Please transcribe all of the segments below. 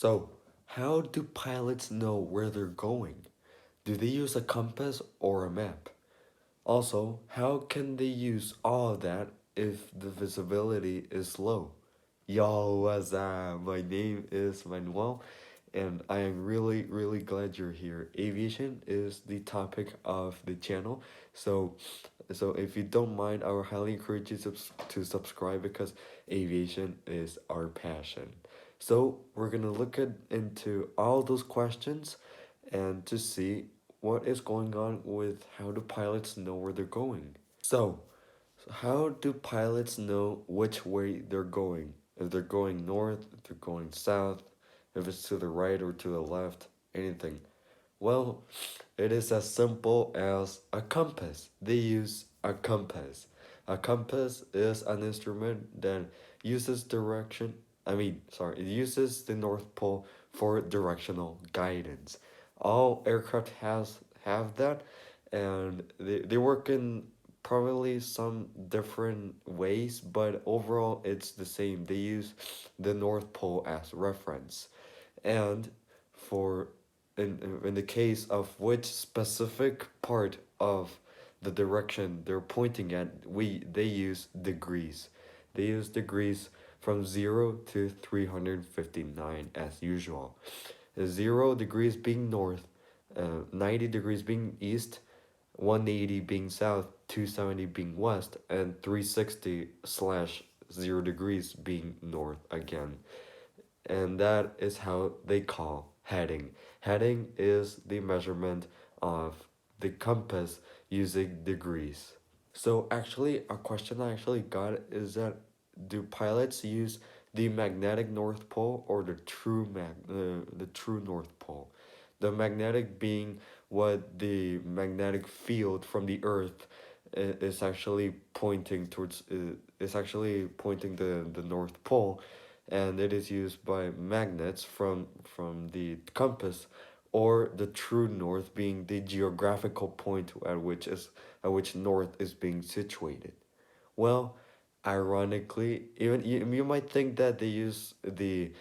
So, how do pilots know where they're going? Do they use a compass or a map? Also, how can they use all of that if the visibility is low? Yo, what's up? My name is Manuel, and I am really, really glad you're here. Aviation is the topic of the channel, so if you don't mind, I would highly encourage you to subscribe because aviation is our passion. So we're gonna look into all those questions and to see what is going on with how do pilots know where they're going. So how do pilots know which way they're going? If they're going north, if they're going south, if it's to the right or to the left, anything. Well, it is as simple as a compass. They use a compass. A compass is an instrument that uses direction. It uses the North Pole for directional guidance. All aircraft have that, and they work in probably some different ways, but overall it's the same. They use the North Pole as reference. And for in the case of which specific part of the direction they're pointing at, they use degrees. They use degrees from 0 to 359 as usual. 0 degrees being north, 90 degrees being east, 180 being south, 270 being west, and 360 slash 0 degrees being north again. And that is how they call heading. Heading is the measurement of the compass using degrees. So actually, a question I actually got is that do pilots use the magnetic North Pole or the true North Pole? The magnetic being what the magnetic field from the Earth is actually pointing towards. Is actually pointing the North Pole, and it is used by magnets from the compass, or the true north being the geographical point at which north is being situated. Well, ironically, even you might think that they use the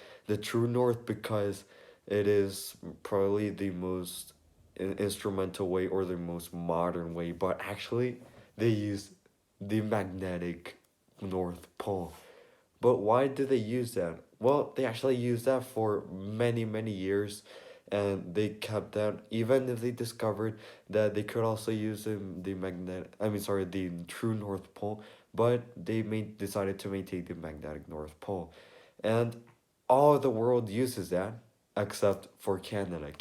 true north because it is probably the most instrumental way or the most modern way, but actually they use the magnetic North Pole. But why do they use that? Well, they actually used that for many, many years, and they kept that even if they discovered that they could also use the true North Pole, but decided to maintain the magnetic North Pole. And all the world uses that except for Canada.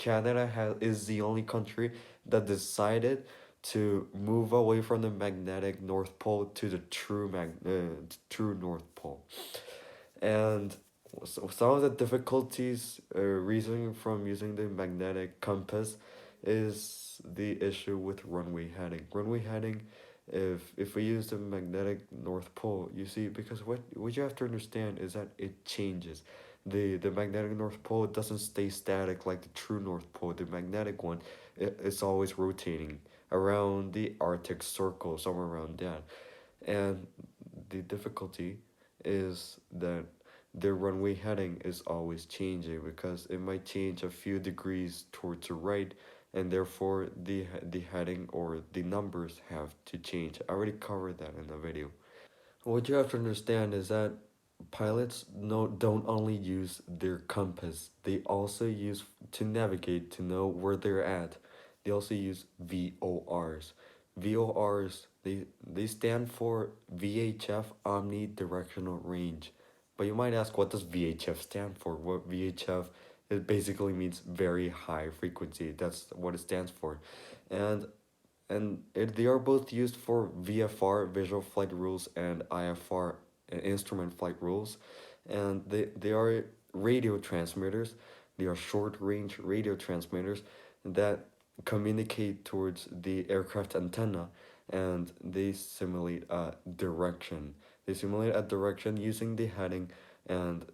Is the only country that decided to move away from the magnetic North Pole to the true North Pole. And so some of the difficulties reasoning from using the magnetic compass is the issue with runway heading. Runway heading, if we use the magnetic North Pole, you see, because what you have to understand is that it changes. The magnetic North Pole doesn't stay static like the true North Pole. The magnetic one, it's always rotating around the Arctic Circle, somewhere around that. And the difficulty is that the runway heading is always changing because it might change a few degrees towards the right, and therefore the heading or the numbers have to change. I already covered that in the video. What you have to understand is that pilots don't only use their compass, they also use to navigate to know where they're at. They also use VORs. VORs, they stand for VHF omnidirectional range. But you might ask, what does VHF stand for? What VHF, it basically means very high frequency. That's what it stands for. And they are both used for VFR, visual flight rules, and IFR, instrument flight rules. And they are radio transmitters. They are short range radio transmitters that communicate towards the aircraft antenna, and they simulate a direction. They simulate a direction using the heading, and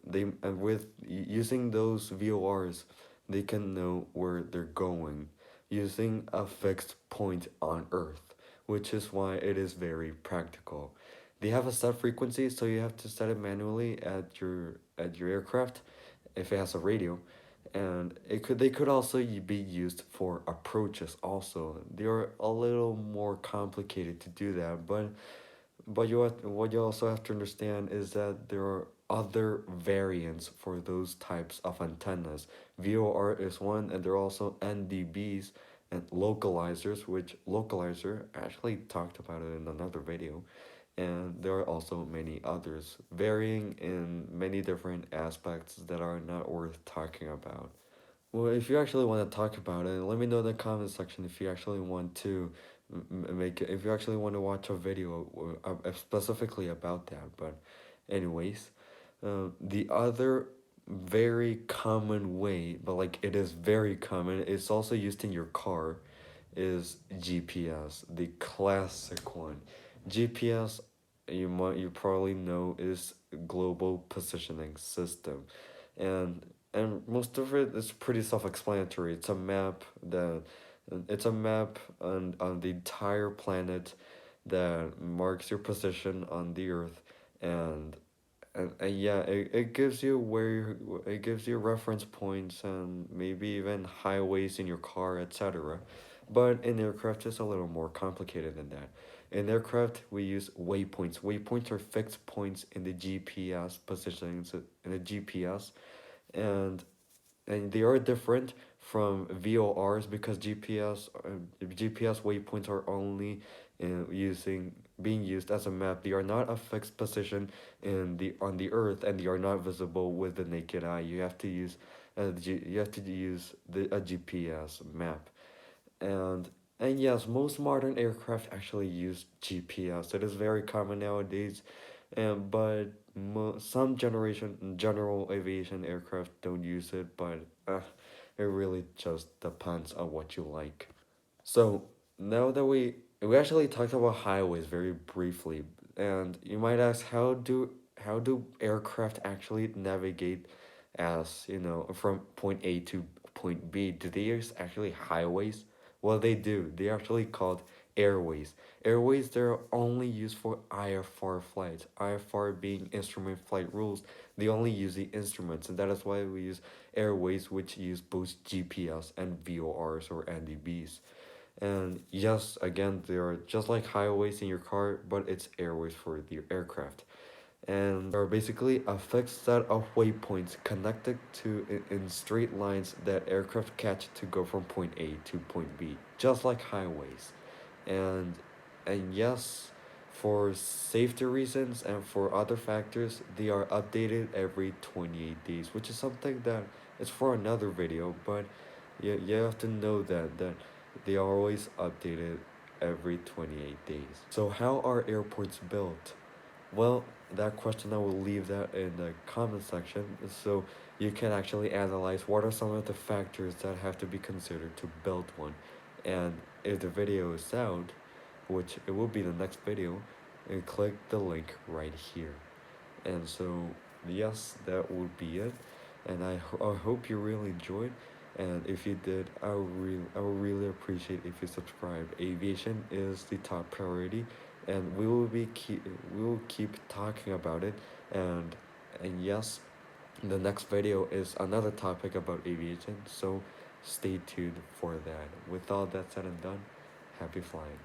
with using those VORs, they can know where they're going using a fixed point on Earth, which is why it is very practical. They have a set frequency, so you have to set it manually at your aircraft, if it has a radio, and they could also be used for approaches. Also, they are a little more complicated to do that, but what you also have to understand is that there are other variants for those types of antennas. VOR is one, and there are also NDBs and localizers, which localizer I actually talked about it in another video, and there are also many others, varying in many different aspects that are not worth talking about. Well, if you actually want to talk about it, let me know in the comment section if you actually want to make it, if you actually want to watch a video specifically about that. But, anyways, the other very common way, but like it is very common, it's also used in your car, is GPS, the classic one. GPS, you probably know, is global positioning system, and most of it is pretty self-explanatory. It's a map on the entire planet that marks your position on the earth, and and yeah, it gives you it gives you reference points and maybe even highways in your car, etc. But in aircraft, it's a little more complicated than that. In aircraft, we use waypoints. Waypoints are fixed points in the GPS positioning, in the GPS, and they are different from VORs because GPS waypoints are only using being used as a map. They are not a fixed position in the on the earth, and they are not visible with the naked eye. You have to use you have to use a GPS map, and yes, most modern aircraft actually use GPS. It is very common nowadays, and but some general aviation aircraft don't use it, but it really just depends on what you like. So now that we actually talked about highways very briefly, and you might ask, how do aircraft actually navigate, as you know, from point A to point B? Do they use actually highways? Well, they do. They're actually called airways. Airways, they're only used for IFR flights. IFR being instrument flight rules. They only use the instruments, and that is why we use airways, which use both GPS and VORs or NDBs. And yes, again, they are just like highways in your car, but it's airways for the aircraft. And they are basically a fixed set of waypoints connected to in straight lines that aircraft catch to go from point A to point B, just like highways. And yes, for safety reasons and for other factors, they are updated every 28 days, which is something that is for another video, but you have to know that they are always updated every 28 days. So how are airports built? Well, that question, I will leave that in the comment section so you can actually analyze what are some of the factors that have to be considered to build one. And if the video is out, which it will be the next video, and click the link right here. And so, yes, that would be it. And I hope you really enjoyed. And if you did, I would really appreciate if you subscribe. Aviation is the top priority, and we will keep talking about it. And yes, the next video is another topic about aviation. So stay tuned for that. With all that said and done, happy flying.